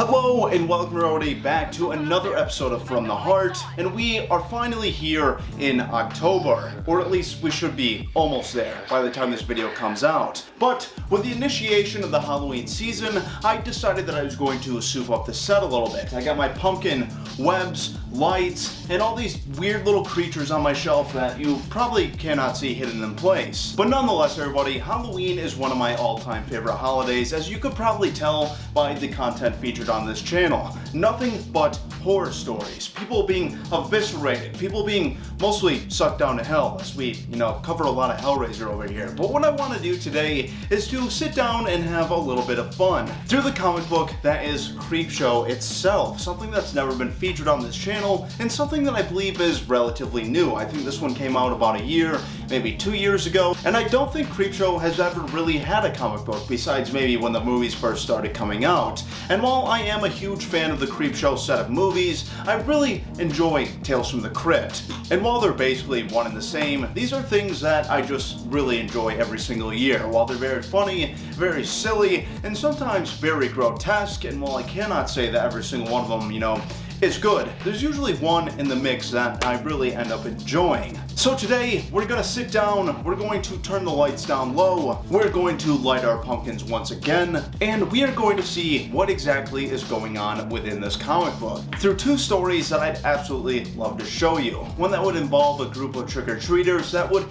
Hello and welcome everybody back to another episode of From the Heart, and we are finally here in October, or at least we should be almost there by the time this video comes out. But with the initiation of the Halloween season, I decided that I was going to soup up the set a little bit. I got my pumpkin webs, lights, and all these weird little creatures on my shelf that you probably cannot see hidden in place. But nonetheless everybody, Halloween is one of my all-time favorite holidays, as you could probably tell by the content featured on this channel. Nothing but horror stories, people being eviscerated, people being mostly sucked down to hell, as we, cover a lot of Hellraiser over here. But what I want to do today is to sit down and have a little bit of fun through the comic book that is CREEPSHOW itself, something that's never been featured on this channel, and something that I believe is relatively new. I think this one came out about a year, maybe 2 years ago, and I don't think CREEPSHOW has ever really had a comic book besides maybe when the movies first started coming out. And while I am a huge fan of the CREEPSHOW set of movies, I really enjoy Tales from the Crypt. And while they're basically one and the same, these are things that I just really enjoy every single year. While they're very funny, very silly, and sometimes very grotesque, and while I cannot say that every single one of them, is good, there's usually one in the mix that I really end up enjoying. So today, we're gonna sit down, we're going to turn the lights down low, we're going to light our pumpkins once again, and we are going to see what exactly is going on within this comic book through two stories that I'd absolutely love to show you. One that would involve a group of trick-or-treaters that would,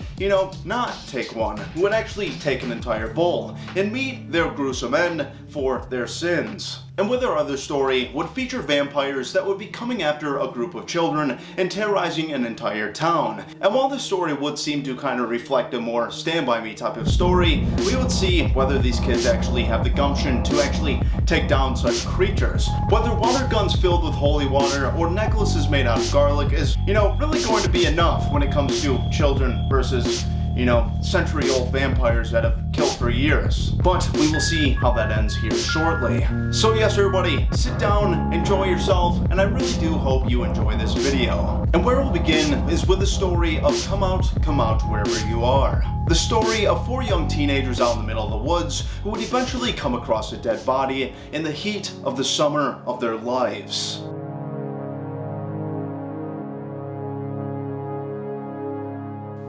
not take one, who would actually take an entire bowl and meet their gruesome end for their sins. And with our other story would feature vampires that would be coming after a group of children and terrorizing an entire town. And while this story would seem to kind of reflect a more Stand By Me type of story, we would see whether these kids actually have the gumption to actually take down such creatures. Whether water guns filled with holy water or necklaces made out of garlic is, really going to be enough when it comes to children versus century-old vampires that have killed for years. But we will see how that ends here shortly. So yes, everybody, sit down, enjoy yourself, and I really do hope you enjoy this video. And where we'll begin is with the story of Come Out, Wherever You Are. The story of 4 young teenagers out in the middle of the woods who would eventually come across a dead body in the heat of the summer of their lives.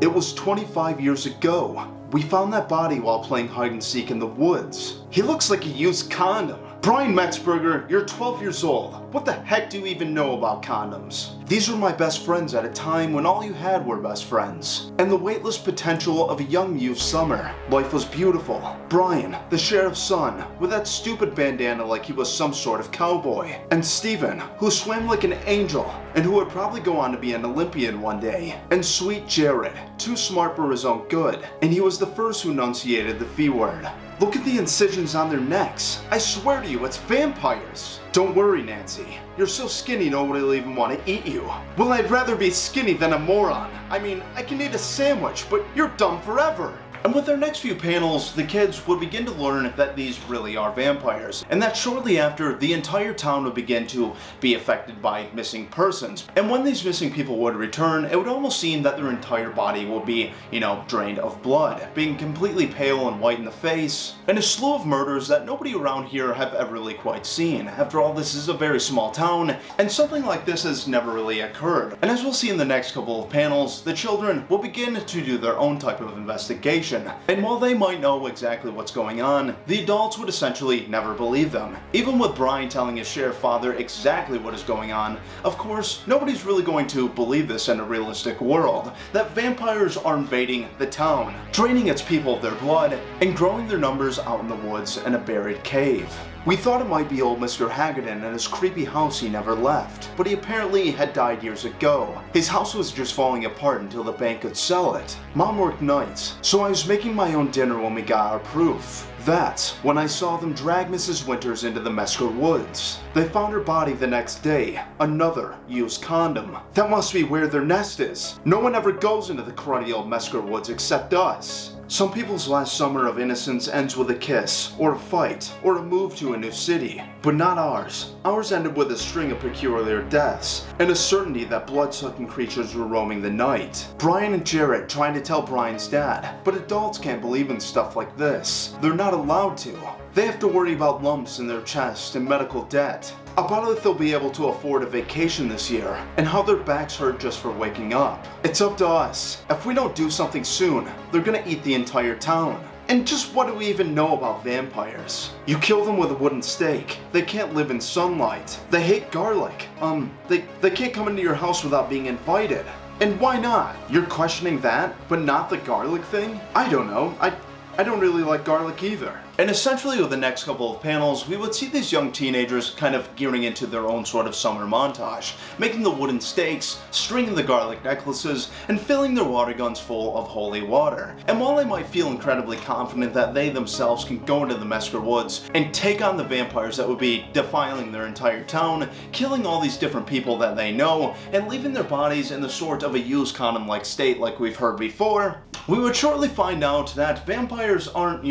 It was 25 years ago. We found that body while playing hide and seek in the woods. He looks like a used condom. Brian Metzberger, you're 12 years old. What the heck do you even know about condoms? These were my best friends at a time when all you had were best friends. And the weightless potential of a young youth's summer. Life was beautiful. Brian, the sheriff's son, with that stupid bandana like he was some sort of cowboy. And Steven, who swam like an angel, and who would probably go on to be an Olympian one day. And sweet Jared, too smart for his own good. And he was the first who enunciated the F word. Look at the incisions on their necks. I swear to you, it's vampires. Don't worry, Nancy. You're so skinny nobody will even want to eat you. Well, I'd rather be skinny than a moron. I mean, I can eat a sandwich, but you're dumb forever. And with their next few panels, the kids would begin to learn that these really are vampires, and that shortly after, the entire town would begin to be affected by missing persons. And when these missing people would return, it would almost seem that their entire body will be, drained of blood, being completely pale and white in the face, and a slew of murders that nobody around here have ever really quite seen. After all, this is a very small town, and something like this has never really occurred. And as we'll see in the next couple of panels, the children will begin to do their own type of investigation. And while they might know exactly what's going on, the adults would essentially never believe them. Even with Brian telling his sheriff father exactly what is going on, of course, nobody's really going to believe this in a realistic world, that vampires are invading the town, draining its people of their blood, and growing their numbers out in the woods in a buried cave. We thought it might be old Mr. Hagedorn and his creepy house he never left, but he apparently had died years ago. His house was just falling apart until the bank could sell it. Mom worked nights, so I was making my own dinner when we got our proof. That's when I saw them drag Mrs. Winters into the Mesker woods. They found her body the next day, another used condom. That must be where their nest is. No one ever goes into the cruddy old Mesker woods except us. Some people's last summer of innocence ends with a kiss, or a fight, or a move to a new city. But not ours. Ours ended with a string of peculiar deaths, and a certainty that blood-sucking creatures were roaming the night. Brian and Jared trying to tell Brian's dad, but adults can't believe in stuff like this. They're not allowed to. They have to worry about lumps in their chest and medical debt, about if they'll be able to afford a vacation this year, and how their backs hurt just for waking up. It's up to us. If we don't do something soon, they're gonna eat the entire town. And just what do we even know about vampires? You kill them with a wooden stake. They can't live in sunlight. They hate garlic. They can't come into your house without being invited. And why not? You're questioning that, but not the garlic thing? I don't know. I don't really like garlic either. And essentially with the next couple of panels, we would see these young teenagers kind of gearing into their own sort of summer montage, making the wooden stakes, stringing the garlic necklaces, and filling their water guns full of holy water. And while they might feel incredibly confident that they themselves can go into the Mesker Woods and take on the vampires that would be defiling their entire town, killing all these different people that they know, and leaving their bodies in the sort of a used condom-like state like we've heard before, we would shortly find out that vampires aren't,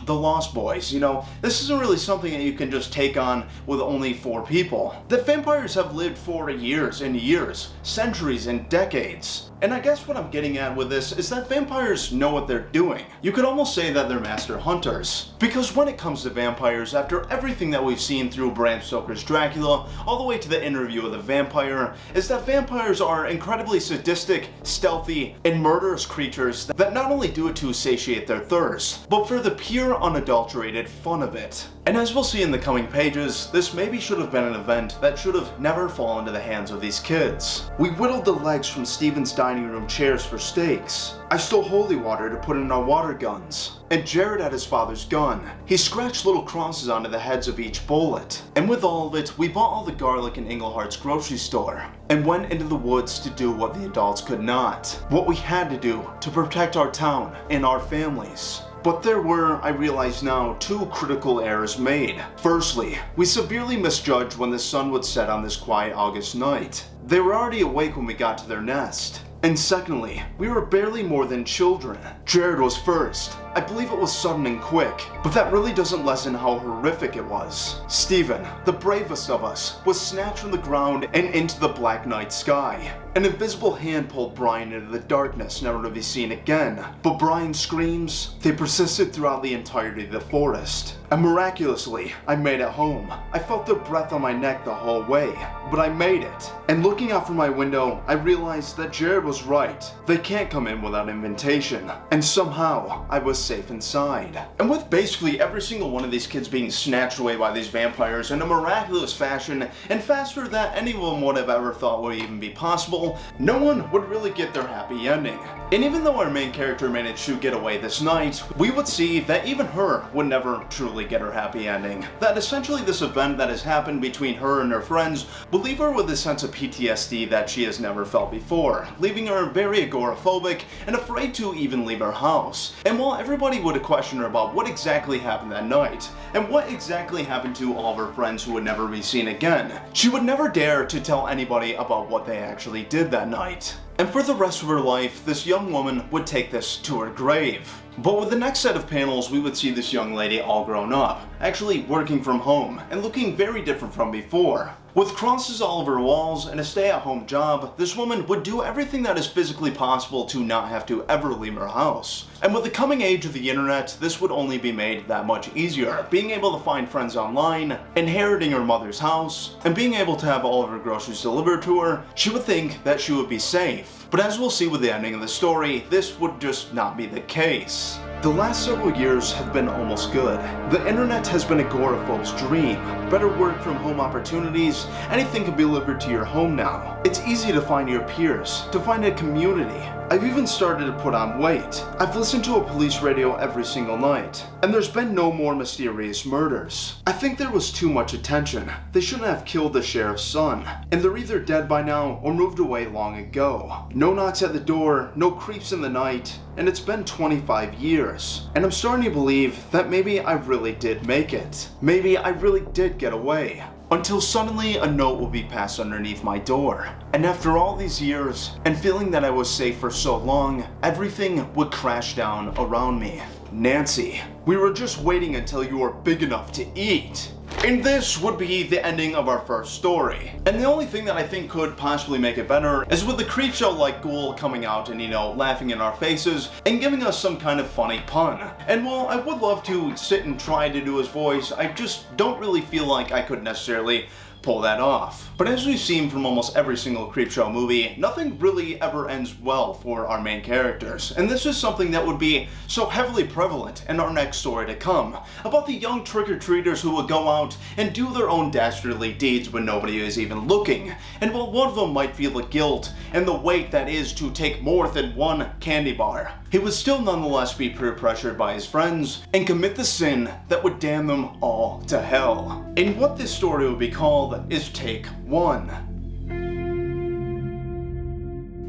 the Lost Boys. This isn't really something that you can just take on with only 4 people. That vampires have lived for years and years, centuries and decades. And I guess what I'm getting at with this is that vampires know what they're doing. You could almost say that they're master hunters. Because when it comes to vampires, after everything that we've seen through Bram Stoker's Dracula, all the way to the interview with the vampire, is that vampires are incredibly sadistic, stealthy, and murderous creatures that not only do it to satiate their thirst, but for the pure, unadulterated fun of it. And as we'll see in the coming pages, this maybe should have been an event that should have never fallen into the hands of these kids. We whittled the legs from Steven's dining room chairs for stakes. I stole holy water to put in our water guns. And Jared had his father's gun. He scratched little crosses onto the heads of each bullet. And with all of it, we bought all the garlic in Englehart's grocery store and went into the woods to do what the adults could not. What we had to do to protect our town and our families. But there were, I realize now, 2 critical errors made. Firstly, we severely misjudged when the sun would set on this quiet August night. They were already awake when we got to their nest. And secondly, we were barely more than children. Jared was first. I believe it was sudden and quick, but that really doesn't lessen how horrific it was. Stephen, the bravest of us, was snatched from the ground and into the black night sky. An invisible hand pulled Brian into the darkness, never to be seen again. But Brian's screams, they persisted throughout the entirety of the forest. And miraculously, I made it home. I felt their breath on my neck the whole way, but I made it. And looking out from my window, I realized that Jared was right. They can't come in without invitation. And somehow, I was safe inside. And with basically every single one of these kids being snatched away by these vampires in a miraculous fashion, and faster than anyone would have ever thought would even be possible, no one would really get their happy ending. And even though our main character managed to get away this night, we would see that even her would never truly get her happy ending. That essentially this event that has happened between her and her friends will leave her with a sense of PTSD that she has never felt before, leaving her very agoraphobic and afraid to even leave her house. And while everybody would question her about what exactly happened that night, and what exactly happened to all of her friends who would never be seen again, she would never dare to tell anybody about what they actually did that night. And for the rest of her life, this young woman would take this to her grave. But with the next set of panels, we would see this young lady all grown up, actually working from home, and looking very different from before. With crosses all over her walls and a stay-at-home job, this woman would do everything that is physically possible to not have to ever leave her house. And with the coming age of the internet, this would only be made that much easier. Being able to find friends online, inheriting her mother's house, and being able to have all of her groceries delivered to her, she would think that she would be safe. But as we'll see with the ending of the story, this would just not be the case. The last several years have been almost good. The internet has been agoraphobe's dream. Better work from home opportunities, anything can be delivered to your home now. It's easy to find your peers, to find a community. I've even started to put on weight. I've listened to a police radio every single night, and there's been no more mysterious murders. I think there was too much attention. They shouldn't have killed the sheriff's son, and they're either dead by now or moved away long ago. No knocks at the door, no creeps in the night, and it's been 25 years. And I'm starting to believe that maybe I really did make it. Maybe I really did get away. until suddenly a note would be passed underneath my door. And after all these years, and feeling that I was safe for so long, everything would crash down around me. Nancy, we were just waiting until you were big enough to eat. And this would be the ending of our first story. And the only thing that I think could possibly make it better is with the Creepshow-like ghoul coming out and, laughing in our faces and giving us some kind of funny pun. And while I would love to sit and try to do his voice, I just don't really feel like I could necessarily pull that off. But as we've seen from almost every single Creepshow movie, nothing really ever ends well for our main characters. And this is something that would be so heavily prevalent in our next story to come, about the young trick-or-treaters who would go out and do their own dastardly deeds when nobody is even looking. And while one of them might feel the guilt and the weight that is to take more than one candy bar, he would still nonetheless be peer-pressured by his friends and commit the sin that would damn them all to hell. And what this story would be called is Take 1.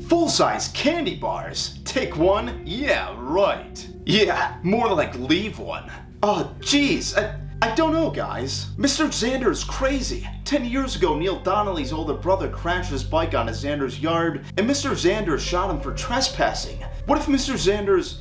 Full-size candy bars? Take 1? Yeah, right. Yeah, more like leave 1. Oh, jeez, I don't know, guys. Mr. Xander's crazy. 10 years ago, Neil Donnelly's older brother crashed his bike on Xander's yard, and Mr. Xander shot him for trespassing. What if Mr. Xander's,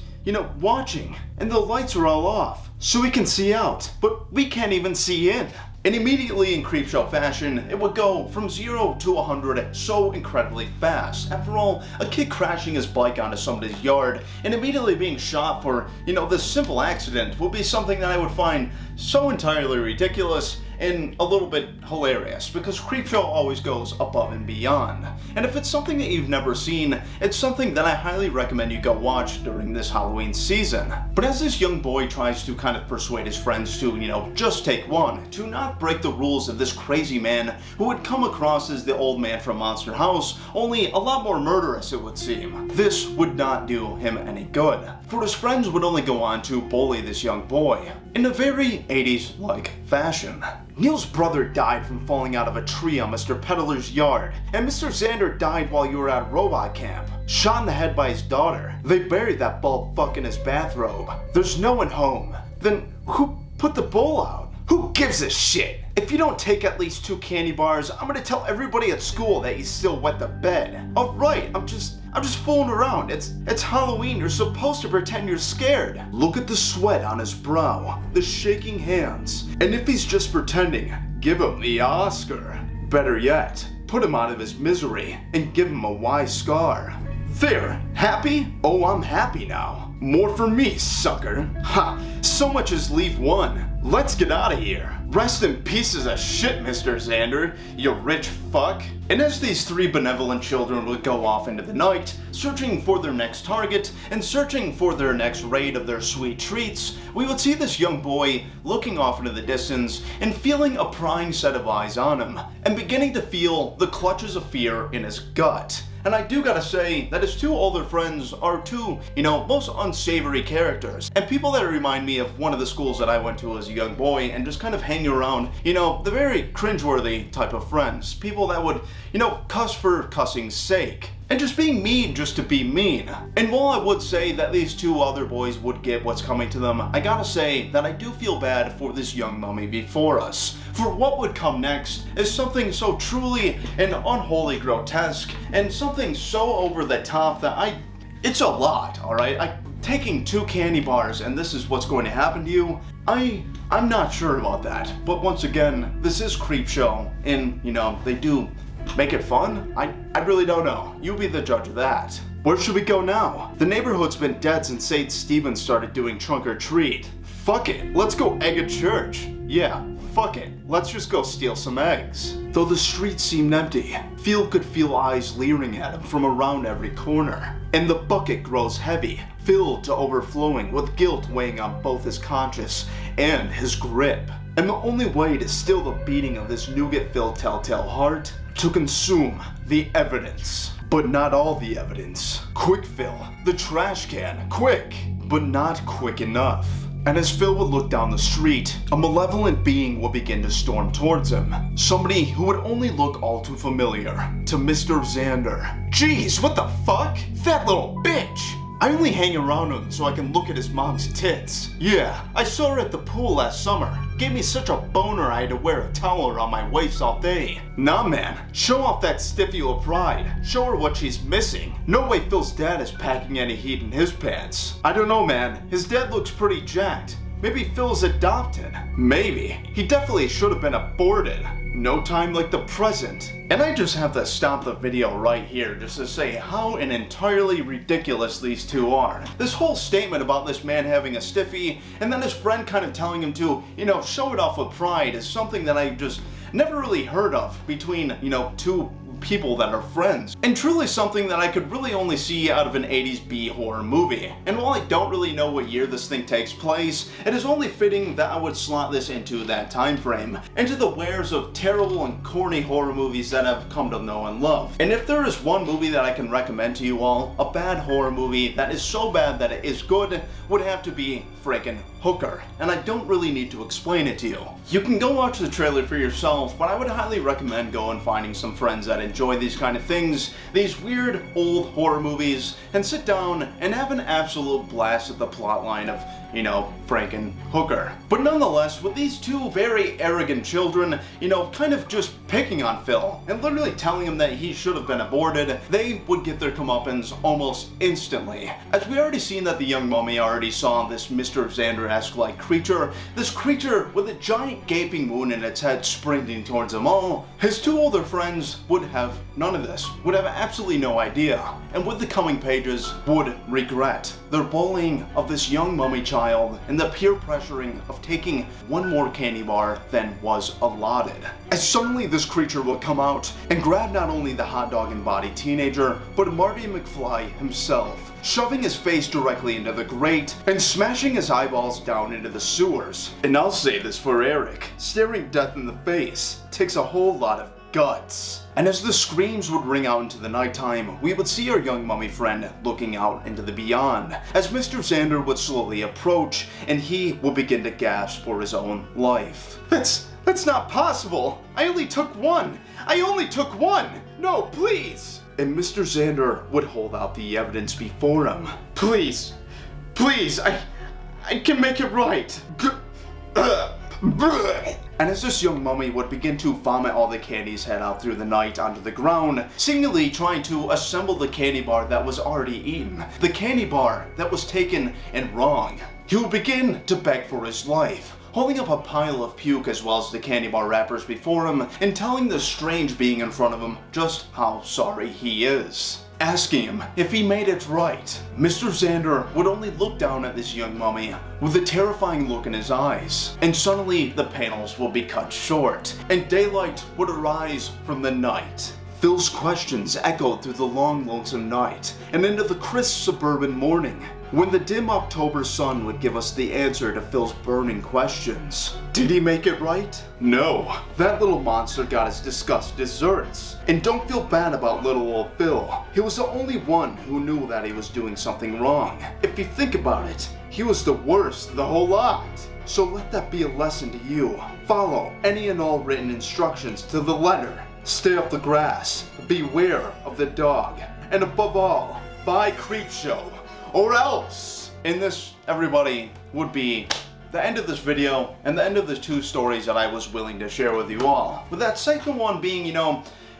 watching, and the lights are all off, so we can see out, but we can't even see in? And immediately in Creepshow fashion, it would go from 0 to 100 so incredibly fast. After all, a kid crashing his bike onto somebody's yard and immediately being shot for, this simple accident would be something that I would find so entirely ridiculous and a little bit hilarious, because Creepshow always goes above and beyond. And if it's something that you've never seen, it's something that I highly recommend you go watch during this Halloween season. But as this young boy tries to kind of persuade his friends to, just take 1, to not break the rules of this crazy man who would come across as the old man from Monster House, only a lot more murderous it would seem, this would not do him any good. For his friends would only go on to bully this young boy in a very 80s-like fashion. Neil's brother died from falling out of a tree on Mr. Peddler's yard, and Mr. Xander died while you were at robot camp, shot in the head by his daughter. They buried that bald fuck in his bathrobe. There's no one home. Then who put the bowl out? Who gives a shit? If you don't take at least 2 candy bars, I'm gonna tell everybody at school that you still wet the bed. Oh right, I'm just fooling around. It's Halloween, you're supposed to pretend you're scared. Look at the sweat on his brow, the shaking hands. And if he's just pretending, give him the Oscar. Better yet, put him out of his misery and give him a wise scar. There, happy? Oh, I'm happy now. More for me, sucker. Ha, so much as leave 1. Let's get out of here. Rest in pieces of shit, Mr. Xander, you rich fuck. And as these 3 benevolent children would go off into the night, searching for their next target and searching for their next raid of their sweet treats, we would see this young boy looking off into the distance and feeling a prying set of eyes on him, and beginning to feel the clutches of fear in his gut. And I do gotta say that his 2 older friends are 2, most unsavory characters, and people that remind me of one of the schools that I went to as a young boy and just kind of hanging around, the very cringeworthy type of friends. People that would, cuss for cussing's sake. And just being mean just to be mean. And while I would say that these 2 other boys would get what's coming to them, I gotta say that I do feel bad for this young mummy before us. For what would come next is something so truly and unholy grotesque, and something so over the top that it's a lot, alright? Taking 2 candy bars and this is what's going to happen to you, I'm not sure about that. But once again, this is Creepshow, and they do make it fun? I really don't know. You be the judge of that. Where should we go now? The neighborhood's been dead since St. Stephen started doing trunk or treat. Fuck it, let's go egg a church. Yeah, fuck it, let's just go steal some eggs. Though the streets seemed empty, Phil could feel eyes leering at him from around every corner. And the bucket grows heavy, filled to overflowing with guilt weighing on both his conscience and his grip. And the only way to still the beating of this nougat-filled telltale heart, to consume the evidence. But not all the evidence. Quick, Phil, the trash can, quick! But not quick enough. And as Phil would look down the street, a malevolent being would begin to storm towards him. Somebody who would only look all too familiar to Mr. Xander. Jeez, what the fuck? That little bitch! I only hang around him so I can look at his mom's tits. Yeah, I saw her at the pool last summer. Gave me such a boner I had to wear a towel around my waist all day. Nah man, show off that stiffula pride. Show her what she's missing. No way Phil's dad is packing any heat in his pants. I don't know man, his dad looks pretty jacked. Maybe Phil's adopted. Maybe. He definitely should have been aborted. No time like the present. And I just have to stop the video right here just to say how entirely ridiculous these two are. This whole statement about this man having a stiffy and then his friend kind of telling him to, show it off with pride is something that I just never really heard of between, two people that are friends, and truly something that I could really only see out of an 80s B horror movie. And while I don't really know what year this thing takes place, it is only fitting that I would slot this into that time frame, into the wares of terrible and corny horror movies that I've come to know and love. And if there is one movie that I can recommend to you all, a bad horror movie that is so bad that it is good, would have to be frickin' Hooker. And I don't really need to explain it to you. You can go watch the trailer for yourself, but I would highly recommend going and finding some friends that enjoy these kind of things, these weird old horror movies, and sit down and have an absolute blast at the plotline of, frickin' Hooker. But nonetheless, with these two very arrogant children, kind of just picking on Phil and literally telling him that he should have been aborted, they would get their comeuppance almost instantly. As we already seen that the young mummy already saw this Mr. Xander-esque like creature, this creature with a giant gaping wound in its head sprinting towards them all, his two older friends would have none of this, would have absolutely no idea, and with the coming pages would regret their bullying of this young mummy child and the peer pressuring of taking one more candy bar than was allotted. As suddenly this creature will come out and grab not only the hot dog and body teenager, but Marty McFly himself, shoving his face directly into the grate and smashing his eyeballs down into the sewers. And I'll say this for Eric, staring death in the face takes a whole lot of guts. And as the screams would ring out into the nighttime, we would see our young mummy friend looking out into the beyond, as Mr. Xander would slowly approach and he would begin to gasp for his own life. That's not possible! I only took one! I only took one! No, please! And Mr. Xander would hold out the evidence before him. Please, I can make it right. And as this young mummy would begin to vomit all the candies head out through the night onto the ground, seemingly trying to assemble the candy bar that was already eaten, the candy bar that was taken and wrong, he would begin to beg for his life, holding up a pile of puke as well as the candy bar wrappers before him and telling the strange being in front of him just how sorry he is. Asking him if he made it right. Mr. Xander would only look down at this young mummy with a terrifying look in his eyes, and suddenly the panels will be cut short, and daylight would arise from the night. Phil's questions echoed through the long, lonesome night, and into the crisp suburban morning, when the dim October sun would give us the answer to Phil's burning questions. Did he make it right? No. That little monster got his disgust desserts. And don't feel bad about little old Phil. He was the only one who knew that he was doing something wrong. If you think about it, he was the worst of the whole lot. So let that be a lesson to you. Follow any and all written instructions to the letter. Stay off the grass. Beware of the dog. And above all, buy CREEPSHOW. Or else! And this, everybody, would be the end of this video and the end of the two stories that I was willing to share with you all. With that second one being,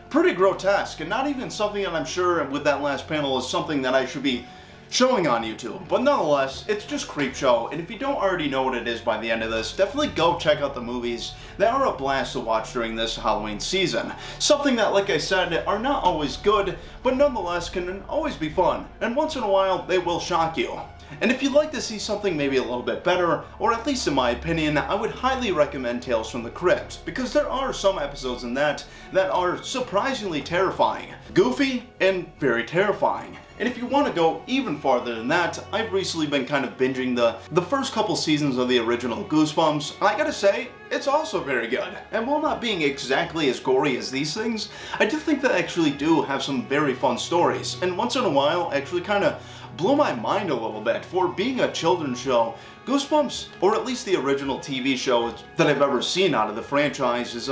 pretty grotesque and not even something that I'm sure with that last panel is something that I should be showing on YouTube. But nonetheless, it's just CREEPSHOW, and if you don't already know what it is by the end of this, definitely go check out the movies. They are a blast to watch during this Halloween season. Something that, like I said, are not always good, but nonetheless can always be fun, and once in a while they will shock you. And if you'd like to see something maybe a little bit better, or at least in my opinion, I would highly recommend Tales from the Crypt, because there are some episodes in that are surprisingly terrifying, goofy, and very terrifying. And if you want to go even farther than that, I've recently been kind of binging the first couple seasons of the original Goosebumps, and I gotta say, it's also very good. And while not being exactly as gory as these things, I do think they actually do have some very fun stories, and once in a while actually kind of blew my mind a little bit. For being a children's show, Goosebumps, or at least the original TV show that I've ever seen out of the franchise, is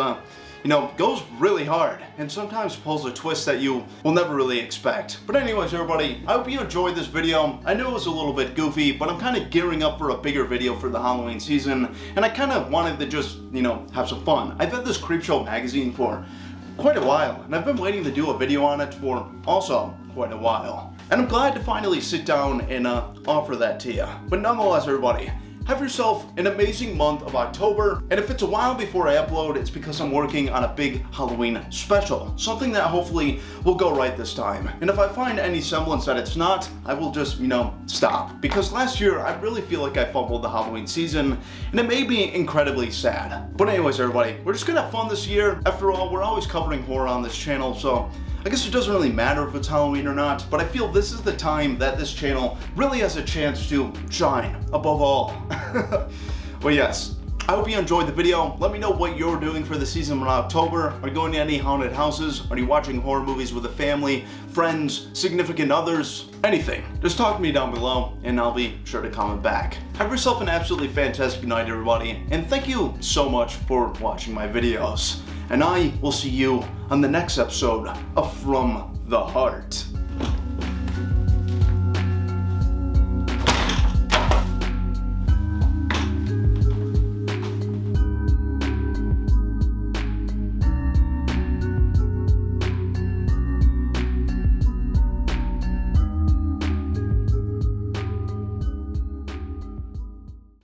goes really hard and sometimes pulls a twist that you will never really expect. But anyways, everybody, I hope you enjoyed this video. I know it was a little bit goofy, but I'm kind of gearing up for a bigger video for the Halloween season, and I kind of wanted to just, have some fun. I've had this CREEPSHOW magazine for quite a while, and I've been waiting to do a video on it for also quite a while. And I'm glad to finally sit down and offer that to you. But nonetheless, everybody, have yourself an amazing month of October, and if it's a while before I upload, it's because I'm working on a big Halloween special, something that hopefully will go right this time. And if I find any semblance that it's not, I will just, stop. Because last year, I really feel like I fumbled the Halloween season, and it made me incredibly sad. But anyways, everybody, we're just gonna have fun this year. After all, we're always covering horror on this channel, so I guess it doesn't really matter if it's Halloween or not, but I feel this is the time that this channel really has a chance to shine above all. Well, yes, I hope you enjoyed the video. Let me know what you're doing for the season in October. Are you going to any haunted houses? Are you watching horror movies with a family, friends, significant others? Anything. Just talk to me down below and I'll be sure to comment back. Have yourself an absolutely fantastic night, everybody, and thank you so much for watching my videos. And I will see you on the next episode of From the Heart.